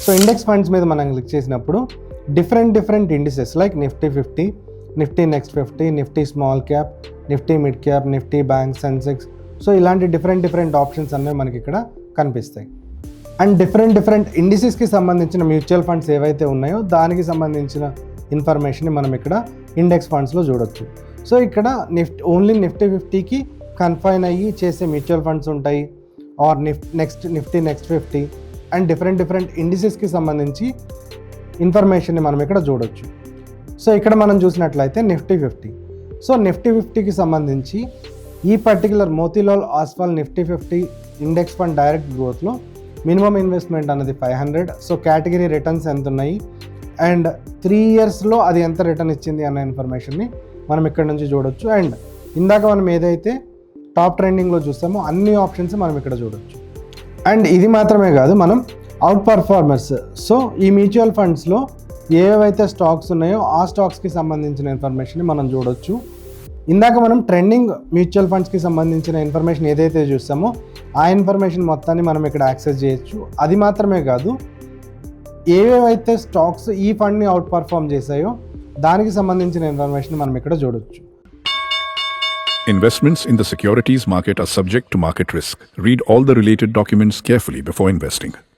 So index funds మీద మనం click చేసినప్పుడు different indices like Nifty 50, Nifty next 50, Nifty small cap, Nifty mid cap, Nifty bank, Sensex, so ఇలాంటి different options అనేవి మనకి ఇక్కడ కనిపిస్తాయి. అండ్ డిఫరెంట్ ఇండిసెస్కి సంబంధించిన మ్యూచువల్ ఫండ్స్ ఏవైతే ఉన్నాయో దానికి సంబంధించిన ఇన్ఫర్మేషన్ని మనం ఇక్కడ ఇండెక్స్ ఫండ్స్లో చూడొచ్చు. సో ఇక్కడ ఓన్లీ నిఫ్టీ 50కి కన్ఫైన్ అయ్యి చేసే మ్యూచువల్ ఫండ్స్ ఉంటాయి, or Nifty next 50 and different ఇండిసెస్కి సంబంధించి ఇన్ఫర్మేషన్ని మనం ఇక్కడ చూడొచ్చు. సో ఇక్కడ మనం చూసినట్లయితే నిఫ్టీ 50, సో నిఫ్టీ 50కి సంబంధించి ఈ particular Motilal Oswal Nifty 50 index fund direct గ్రోత్లో మినిమం ఇన్వెస్ట్మెంట్ అనేది 500. సో కేటగిరీ రిటర్న్స్ ఎంత ఉన్నాయి అండ్ 3 ఇయర్స్లో అది ఎంత రిటర్న్ ఇచ్చింది అన్న ఇన్ఫర్మేషన్ని మనం ఇక్కడ నుంచి చూడొచ్చు. అండ్ ఇందాక మనం ఏదైతే టాప్ ట్రెండింగ్లో చూస్తామో అన్ని ఆప్షన్స్ మనం ఇక్కడ చూడొచ్చు. అండ్ ఇది మాత్రమే కాదు, మనం అవుట్ పర్ఫార్మర్స్, సో ఈ మ్యూచువల్ ఫండ్స్లో ఏవైతే స్టాక్స్ ఉన్నాయో ఆ స్టాక్స్కి సంబంధించిన ఇన్ఫర్మేషన్ని మనం చూడొచ్చు. ఇందాక మనం ట్రెండింగ్ మ్యూచువల్ ఫండ్స్కి సంబంధించిన ఇన్ఫర్మేషన్ ఏదైతే చూస్తామో ఆ ఇన్ఫర్మేషన్ మొత్తాన్ని మనం ఇక్కడ యాక్సెస్ చేయొచ్చు. అది మాత్రమే కాదు, ఏవేవైతే స్టాక్స్ ఈ ఫండ్ని అవుట్ పర్ఫామ్ చేశాయో దానికి సంబంధించిన ఇన్ఫర్మేషన్ మనం ఇక్కడ చూడొచ్చు. Investments in the securities market are subject to market risk. Read all the related documents carefully before investing.